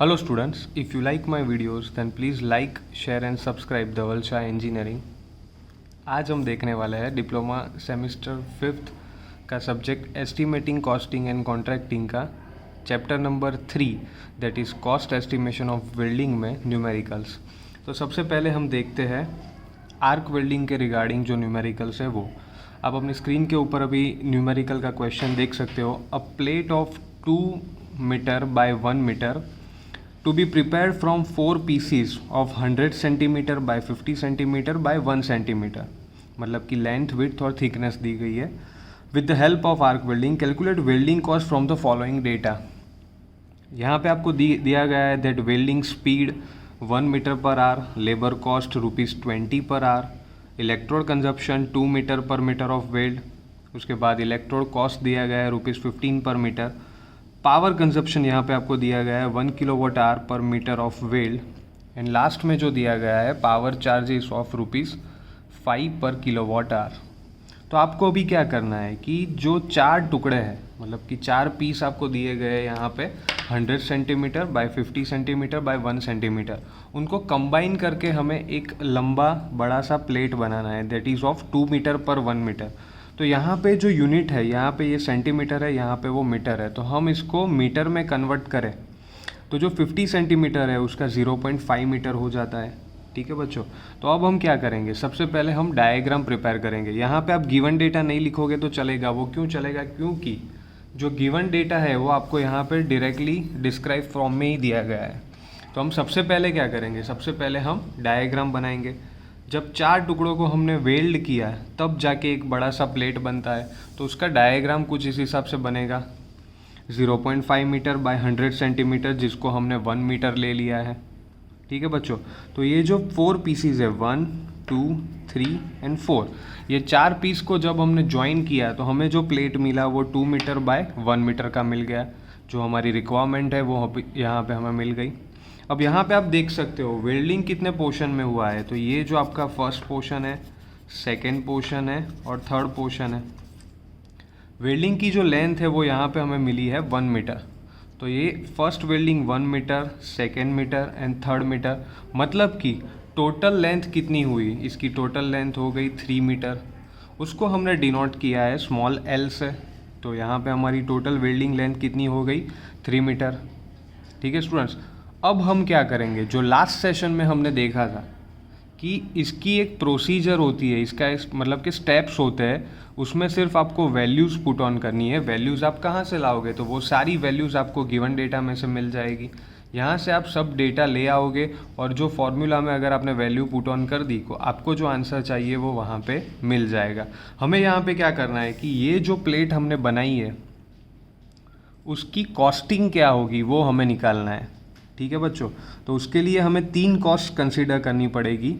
Hello students, if you like my videos then please like, share and subscribe Dhaval Shah engineering. आज हम देखने वाले हैं डिप्लोमा सेमेस्टर 5th का subject estimating costing and contracting का chapter number 3 that is cost estimation of welding में numericals. तो सबसे पहले हम देखते हैं आर्क वेल्डिंग के रिगार्डिंग जो न्यूमेरिकल्स है वो। आप अपनी स्क्रीन के ऊपर अभी न्यूमेरिकल का क्वेश्चन देख सकते हो। A plate of 2 metre by 1 metre to be prepared from 4 pieces of 100 centimeter by 50 centimeter by 1 centimeter, मतलब कि लेंथ विड्थ और थिकनेस दी गई है। With the help of arc welding calculate welding cost from the following data. यहाँ पे आपको दिया गया है that welding speed 1 metre per hour, labour cost ₹20 per hour, electrode consumption 2 metre per metre of weld, उसके बाद इलेक्ट्रोड कॉस्ट दिया गया है ₹15 पर मीटर, पावर कंजप्शन यहाँ पे आपको दिया गया है 1 kilowatt hour per metre of weld, and last में जो दिया गया है पावर चार्जेस ऑफ ₹5 पर किलोवाट आवर। तो आपको अभी क्या करना है कि जो 4 टुकड़े हैं, मतलब कि 4 पीस आपको दिए गए हैं यहाँ पे 100 centimetre bye 50 centimetre bye 1 centimetre, उनको कंबाइन करके हमें एक लंबा बड़ा सा प्लेट बनाना है दैट इज़ ऑफ 2 मीटर पर 1 मीटर। तो यहाँ पे जो यूनिट है, यहाँ पे ये सेंटीमीटर है, यहाँ पे वो मीटर है, तो हम इसको मीटर में कन्वर्ट करें तो जो 50 सेंटीमीटर है उसका 0.5 मीटर हो जाता है। ठीक है बच्चों, तो अब हम क्या करेंगे, सबसे पहले हम डायग्राम प्रिपेयर करेंगे। यहाँ पे आप गिवन डेटा नहीं लिखोगे तो चलेगा। वो क्यों चलेगा? क्योंकि जो गिवन डेटा है वो आपको यहाँ पे डायरेक्टली डिस्क्राइब फॉर्म में ही दिया गया है। तो हम सबसे पहले क्या करेंगे, सबसे पहले हम डायग्राम बनाएंगे। जब 4 टुकड़ों को हमने वेल्ड किया है तब जाके एक बड़ा सा प्लेट बनता है, तो उसका डायग्राम कुछ इस हिसाब से बनेगा 0.5 मीटर बाय 100 सेंटीमीटर, जिसको हमने 1 मीटर ले लिया है। ठीक है बच्चों, तो ये जो 4 पीसीज है 1, 2, 3 एंड 4, ये 4 पीस को जब हमने ज्वाइन किया तो हमें जो प्लेट मिला वो 2 मीटर बाय 1 मीटर का मिल गया। जो हमारी रिक्वायरमेंट है वो यहाँ पे हमें मिल गई। अब यहाँ पे आप देख सकते हो वेल्डिंग कितने पोर्शन में हुआ है। तो ये जो आपका फर्स्ट पोर्शन है, सेकेंड पोर्शन है और थर्ड पोर्शन है। वेल्डिंग की जो लेंथ है वो यहाँ पे हमें मिली है 1 मीटर। तो ये first welding 1 metre, second metre and third metre, मतलब कि टोटल लेंथ कितनी हुई, इसकी टोटल लेंथ हो गई 3 मीटर। उसको हमने डिनोट किया है स्मॉल एल से। तो यहाँ पे हमारी टोटल वेल्डिंग लेंथ कितनी हो गई 3 मीटर। ठीक है स्टूडेंट्स, अब हम क्या करेंगे, जो लास्ट सेशन में हमने देखा था कि इसकी एक प्रोसीजर होती है, इसका मतलब कि स्टेप्स होते हैं, उसमें सिर्फ आपको वैल्यूज़ पुट ऑन करनी है। वैल्यूज़ आप कहाँ से लाओगे, तो वो सारी वैल्यूज़ आपको गिवन डेटा में से मिल जाएगी। यहाँ से आप सब डेटा ले आओगे और जो फॉर्मूला में अगर आपने वैल्यू पुट ऑन कर दी को आपको जो आंसर चाहिए वो वहाँ पे मिल जाएगा। हमें यहाँ पे क्या करना है कि ये जो प्लेट हमने बनाई है उसकी कॉस्टिंग क्या होगी वो हमें निकालना है। ठीक है बच्चों, तो उसके लिए हमें 3 कॉस्ट कंसीडर करनी पड़ेगी।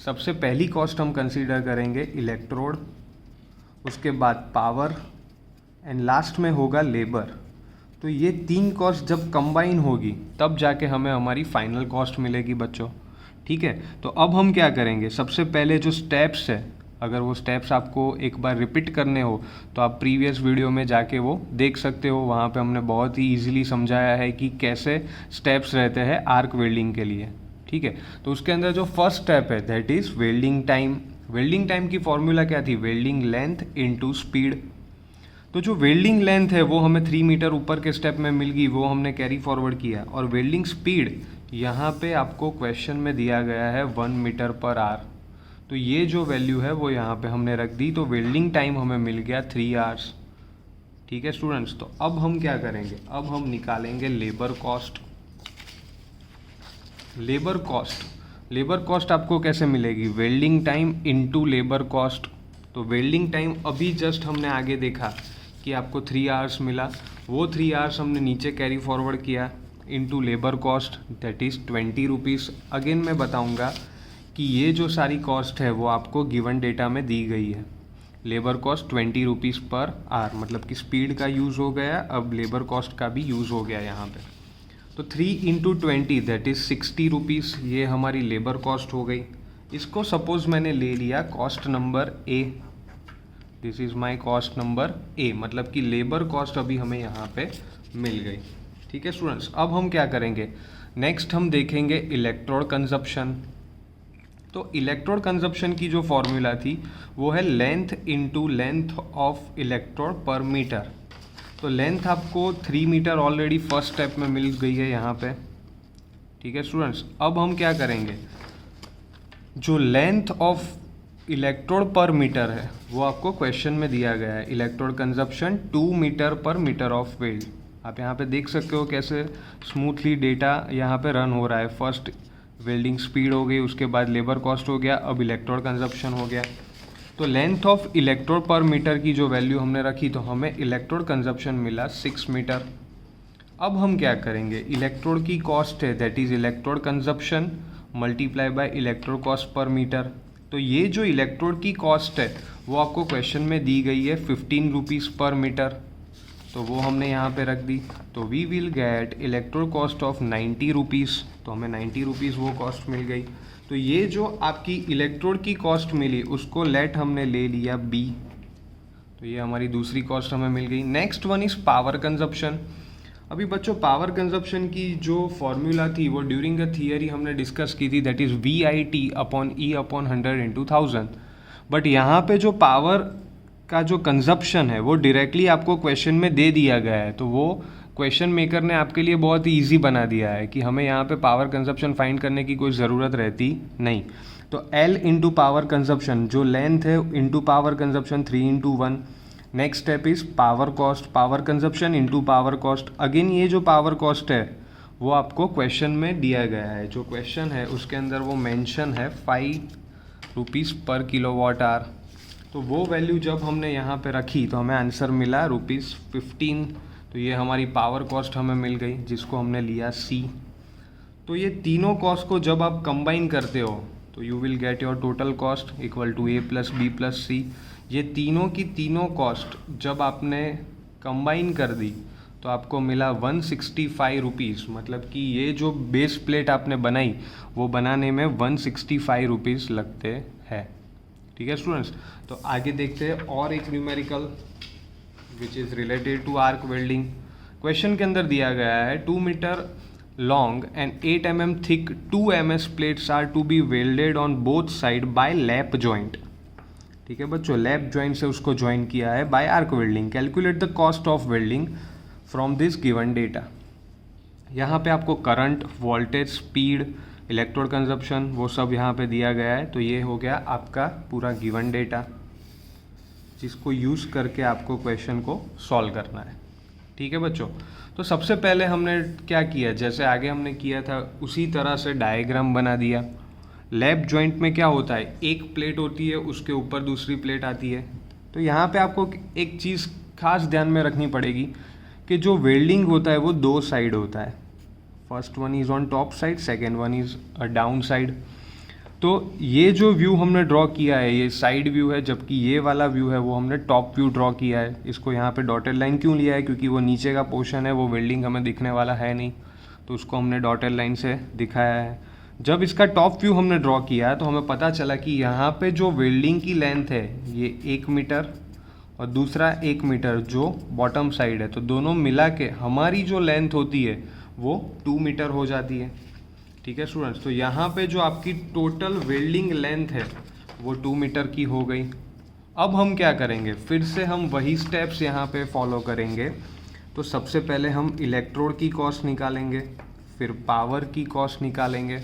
सबसे पहली कॉस्ट हम कंसीडर करेंगे इलेक्ट्रोड, उसके बाद पावर एंड लास्ट में होगा लेबर। तो ये 3 कॉस्ट जब कंबाइन होगी तब जाके हमें हमारी फाइनल कॉस्ट मिलेगी बच्चों। ठीक है, तो अब हम क्या करेंगे, सबसे पहले जो स्टेप्स है, अगर वो स्टेप्स आपको एक बार रिपीट करने हो तो आप प्रीवियस वीडियो में जाके वो देख सकते हो। वहाँ पे हमने बहुत ही इजीली समझाया है कि कैसे स्टेप्स रहते हैं आर्क वेल्डिंग के लिए। ठीक है, तो उसके अंदर जो फर्स्ट स्टेप है that is welding time. Welding time की फॉर्मूला क्या थी, वेल्डिंग लेंथ इनटू स्पीड। तो जो वेल्डिंग लेंथ है वो हमें 3 मीटर ऊपर के स्टेप में मिल गई, वो हमने कैरी फॉरवर्ड किया। और वेल्डिंग स्पीड यहाँ पे आपको क्वेश्चन में दिया गया है 1 मीटर पर आवर। तो ये जो वैल्यू है वो यहाँ पे हमने रख दी, तो वेल्डिंग टाइम हमें मिल गया 3 आवर्स। ठीक है स्टूडेंट्स, तो अब हम क्या करेंगे, अब हम निकालेंगे लेबर कॉस्ट। लेबर कॉस्ट आपको कैसे मिलेगी, welding time into labour cost. तो वेल्डिंग टाइम अभी जस्ट हमने आगे देखा कि आपको 3 आवर्स मिला, वो 3 आवर्स हमने नीचे कैरी फॉरवर्ड किया into labour cost that is ₹20। Again मैं बताऊंगा कि ये जो सारी कॉस्ट है वो आपको गिवन डेटा में दी गई है। लेबर कॉस्ट ₹20 पर आवर, मतलब कि स्पीड का यूज़ हो गया, अब लेबर कॉस्ट का भी यूज़ हो गया यहाँ पे। तो 3 इंटू 20 दैट इज़ ₹60, ये हमारी लेबर कॉस्ट हो गई। इसको सपोज मैंने ले लिया cost number A, this is my cost number A, मतलब कि लेबर कॉस्ट अभी हमें यहाँ पे मिल गई। ठीक है स्टूडेंट्स, अब हम क्या करेंगे, नेक्स्ट हम देखेंगे इलेक्ट्रोड कंजप्शन। तो इलेक्ट्रोड कंजप्शन की जो फॉर्मूला थी वो है length into length of electrode पर मीटर। तो लेंथ आपको 3 मीटर ऑलरेडी फर्स्ट स्टेप में मिल गई है यहाँ पे, ठीक है स्टूडेंट्स। अब हम क्या करेंगे, जो लेंथ ऑफ इलेक्ट्रोड पर मीटर है वो आपको क्वेश्चन में दिया गया है। Electrode consumption 2 metre per metre of weld. आप यहाँ पे देख सकते हो कैसे स्मूथली डेटा यहाँ पे रन हो रहा है। फर्स्ट वेल्डिंग स्पीड हो गई, उसके बाद लेबर कॉस्ट हो गया, अब इलेक्ट्रोड कंजप्शन हो गया। तो लेंथ ऑफ इलेक्ट्रोड पर मीटर की जो वैल्यू हमने रखी तो हमें इलेक्ट्रोड कंजप्शन मिला 6 मीटर। अब हम क्या करेंगे, इलेक्ट्रोड की कॉस्ट है that is electrode consumption multiply by electrode cost per metre. तो ये जो इलेक्ट्रोड की कॉस्ट है वो आपको क्वेश्चन में दी गई है 15 रुपीज़ पर मीटर, तो वो हमने यहाँ पे रख दी। तो we will get electrode cost of 90 rupees, तो हमें 90 रुपीज़ वो कॉस्ट मिल गई। तो ये जो आपकी इलेक्ट्रोड की कॉस्ट मिली उसको लेट हमने ले लिया बी, तो ये हमारी दूसरी कॉस्ट हमें मिल गई। Next one is power consumption. अभी बच्चों पावर कंजप्शन की जो फॉर्मूला थी वो ड्यूरिंग अ थियरी हमने डिस्कस की थी, that is VIT upon E upon 100/1000। But यहाँ पे जो पावर का जो कंजप्शन है वो डायरेक्टली आपको क्वेश्चन में दे दिया गया है, तो वो क्वेश्चन मेकर ने आपके लिए बहुत ही ईजी बना दिया है कि हमें यहाँ पे पावर कंजप्शन फाइंड करने की कोई ज़रूरत रहती नहीं। तो L इंटू पावर कंजप्शन जो लेंथ है into power consumption 3/1। Next step is power cost, power consumption into power cost. Again ये जो पावर कॉस्ट है वो आपको क्वेश्चन में दिया गया है, जो क्वेश्चन है उसके अंदर वो मेंशन है 5 रुपीज़ पर किलोवाट आवर। तो वो वैल्यू जब हमने यहाँ पे रखी तो हमें आंसर मिला ₹15। तो ये हमारी पावर कॉस्ट हमें मिल गई जिसको हमने लिया C। तो ये तीनों कॉस्ट को जब आप कंबाइन करते हो तो you will get your total cost equal to A + B + C। ये तीनों की तीनों कॉस्ट जब आपने कंबाइन कर दी तो आपको मिला 165 रुपीज़, मतलब कि ये जो बेस प्लेट आपने बनाई वो बनाने में 165 रुपीज़ लगते हैं, ठीक है स्टूडेंट्स। तो आगे देखते हैं और एक numerical which is related to arc welding. Question के अंदर दिया गया है 2 metre long and 8 mm thick 2 MS plates are to be welded on both side by lap joint, ठीक है बच्चों। लैप जॉइंट से उसको ज्वाइन किया है by arc welding. Calculate the cost of welding from this given data. यहाँ पे आपको current, voltage, speed, electrode consumption वो सब यहाँ पे दिया गया है। तो ये हो गया आपका पूरा गिवन डेटा जिसको यूज़ करके आपको क्वेश्चन को सॉल्व करना है, ठीक है बच्चों। तो सबसे पहले हमने क्या किया, जैसे आगे हमने किया था उसी तरह से डायग्राम बना दिया। लैप जॉइंट में क्या होता है, एक प्लेट होती है उसके ऊपर दूसरी प्लेट आती है। तो यहाँ पे आपको एक चीज़ खास ध्यान में रखनी पड़ेगी कि जो वेल्डिंग होता है वो 2 साइड होता है। First one is on top side, second one is down side. तो ये जो व्यू हमने ड्रॉ किया है ये साइड व्यू है, जबकि ये वाला व्यू है वो हमने टॉप व्यू ड्रॉ किया है। इसको यहाँ पे डॉटेड लाइन क्यों लिया है, क्योंकि वो नीचे का पोर्शन है वो वेल्डिंग हमें दिखने वाला है नहीं, तो उसको हमने डॉटेड लाइन से दिखाया है। जब इसका टॉप व्यू हमने ड्रॉ किया तो हमें पता चला कि यहाँ पे जो वेल्डिंग की लेंथ है ये 1 मीटर और दूसरा 1 मीटर जो बॉटम साइड है, तो दोनों मिला के हमारी जो लेंथ होती है वो 2 मीटर हो जाती है, ठीक है स्टूडेंट्स। तो यहाँ पे जो आपकी टोटल वेल्डिंग लेंथ है वो 2 मीटर की हो गई। अब हम क्या करेंगे, फिर से हम वही स्टेप्स यहाँ पे फॉलो करेंगे। तो सबसे पहले हम इलेक्ट्रोड की कॉस्ट निकालेंगे, फिर पावर की कॉस्ट निकालेंगे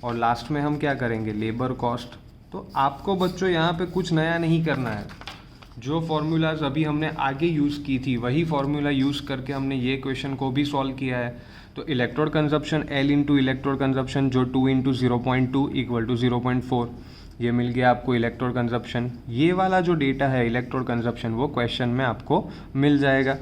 और लास्ट में हम क्या करेंगे, लेबर कॉस्ट। तो आपको बच्चों यहाँ पे कुछ नया नहीं करना है, जो फॉर्मूलाज अभी हमने आगे यूज़ की थी वही फॉर्मूला यूज़ करके हमने ये क्वेश्चन को भी सॉल्व किया है। तो electrode consumption L into electrode consumption जो 2 इंटू 0.2 इक्वल टू 0.4, ये मिल गया आपको इलेक्ट्रोड कंजप्शन। ये वाला जो डेटा है इलेक्ट्रोड कंजप्शन वो क्वेश्चन में आपको मिल जाएगा।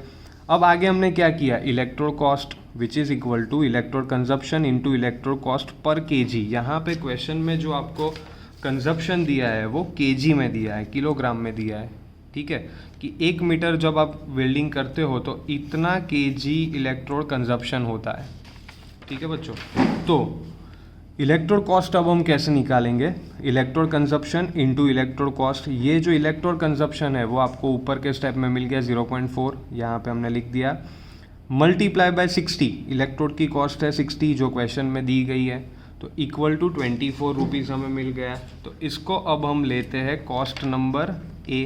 अब आगे हमने क्या किया, electrode cost which is equal to electrode consumption into electrode cost per kg। यहाँ पे क्वेश्चन में जो आपको कंजप्शन दिया है वो kg में दिया है, किलोग्राम में दिया है, ठीक है, कि 1 मीटर जब आप वेल्डिंग करते हो तो इतना kg इलेक्ट्रोड कंजप्शन होता है, ठीक है बच्चों। तो इलेक्ट्रोड कॉस्ट अब हम कैसे निकालेंगे, electrode consumption into electrode cost. ये जो इलेक्ट्रोड कंजप्शन है वो आपको ऊपर के स्टेप में मिल गया 0.4, यहाँ पे हमने लिख दिया। मल्टीप्लाई बाय 60, इलेक्ट्रोड की कॉस्ट है 60 जो क्वेश्चन में दी गई है, तो इक्वल टू 24 रुपीज़ हमें मिल गया। तो इसको अब हम लेते हैं कॉस्ट नंबर ए।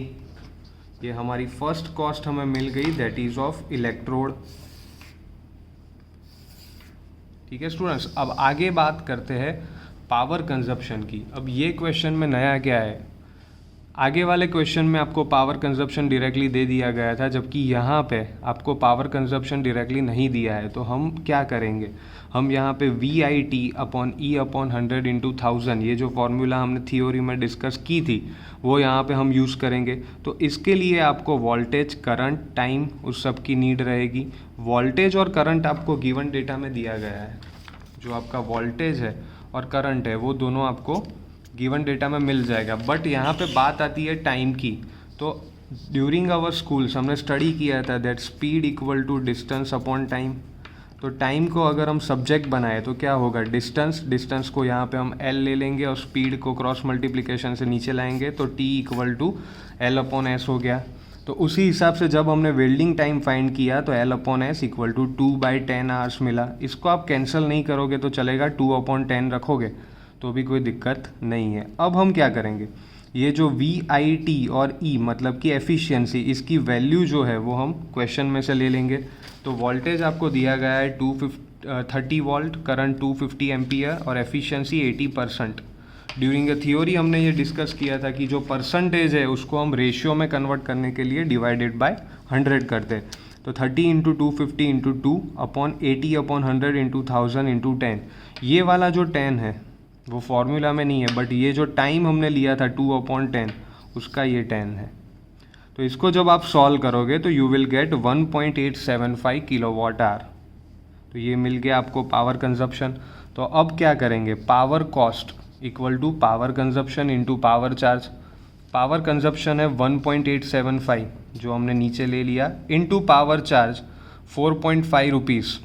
ये हमारी फर्स्ट कॉस्ट हमें मिल गई, दैट इज ऑफ इलेक्ट्रोड। ठीक है स्टूडेंट्स, अब आगे बात करते हैं पावर कंजप्शन की। अब ये क्वेश्चन में नया क्या है, आगे वाले क्वेश्चन में आपको पावर कंजप्शन डायरेक्टली दे दिया गया था, जबकि यहाँ पे आपको पावर कंजप्शन डायरेक्टली नहीं दिया है। तो हम क्या करेंगे, हम यहाँ पे VIT/E/100 × 1000, ये जो फॉर्मूला हमने थ्योरी में डिस्कस की थी वो यहाँ पे हम यूज़ करेंगे। तो इसके लिए आपको वोल्टेज, करंट, टाइम उस सब की नीड रहेगी। वोल्टेज और करंट आपको गिवन डेटा में दिया गया है। जो आपका वोल्टेज है और करंट है वो दोनों आपको गिवन डेटा में मिल जाएगा। बट यहाँ पे बात आती है टाइम की। तो ड्यूरिंग आवर स्कूल्स हमने स्टडी किया था that speed equal to distance upon time. तो टाइम को अगर हम सब्जेक्ट बनाए तो क्या होगा, डिस्टेंस को यहाँ पे हम L ले लेंगे और स्पीड को क्रॉस मल्टीप्लिकेशन से नीचे लाएंगे, तो T इक्वल टू L/S हो गया। तो उसी हिसाब से जब हमने वेल्डिंग टाइम फाइंड किया तो L/S इक्वल टू 2/10 आवर्स मिला। इसको आप कैंसिल नहीं करोगे तो चलेगा, 2/10 रखोगे तो भी कोई दिक्कत नहीं है। अब हम क्या करेंगे, ये जो VIT और E मतलब कि एफिशिएंसी, इसकी वैल्यू जो है वो हम क्वेश्चन में से ले लेंगे। तो वोल्टेज आपको दिया गया है 30 वोल्ट, करंट 250 एम्पियर और एफिशिएंसी 80%। ड्यूरिंग द थ्योरी हमने ये डिस्कस किया था कि जो परसेंटेज है उसको हम रेशियो में कन्वर्ट करने के लिए डिवाइडेड बाय 100 करते हैं। तो 30 × 250 × 2/80/100 × 1000 × 10। ये वाला जो 10 है वो फॉर्मूला में नहीं है, बट ये जो टाइम हमने लिया था 2/10 उसका ये 10 है। तो इसको जब आप सॉल्व करोगे तो यू विल गेट 1.875 kWh। तो ये मिल गया आपको पावर कंजप्शन। तो अब क्या करेंगे, power cost equal to power consumption into power charge. Power consumption है 1.875 जो हमने नीचे ले लिया, इंटू पावर चार्ज 4.5 रुपीज़।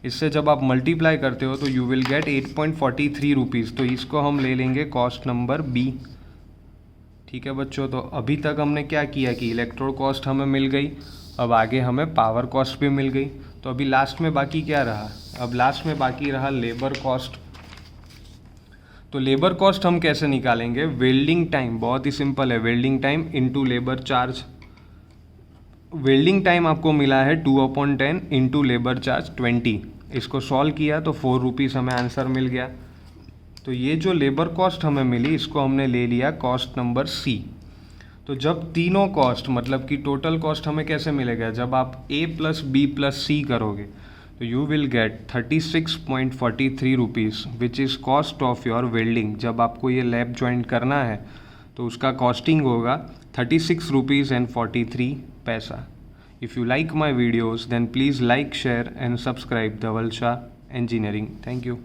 इससे जब आप मल्टीप्लाई करते हो तो यू विल गेट 8.43 रुपीज़। तो इसको हम ले लेंगे कॉस्ट नंबर बी। ठीक है बच्चों, तो अभी तक हमने क्या किया कि इलेक्ट्रोड कॉस्ट हमें मिल गई, अब आगे हमें पावर कॉस्ट भी मिल गई। तो अभी लास्ट में बाकी क्या रहा, अब लास्ट में बाकी रहा लेबर कॉस्ट। तो लेबर कॉस्ट हम कैसे निकालेंगे, वेल्डिंग टाइम, बहुत ही सिंपल है, welding time into labour charge. Welding time आपको मिला है 2/10 इंटू लेबर चार्ज 20। इसको सॉल्व किया तो 4 रुपीज़ हमें आंसर मिल गया। तो ये जो लेबर कॉस्ट हमें मिली इसको हमने ले लिया कॉस्ट नंबर सी। तो जब तीनों कॉस्ट मतलब कि टोटल कॉस्ट हमें कैसे मिलेगा, जब आप A + B + C करोगे तो you will gate 36.43 rupees which is cost of your welding. जब आपको ये लैब ज्वाइन करना है तो उसका कॉस्टिंग होगा 36 rupees and 43 paisa. If you like my videos then please like, share and subscribe Dhaval Shah engineering. Thank you.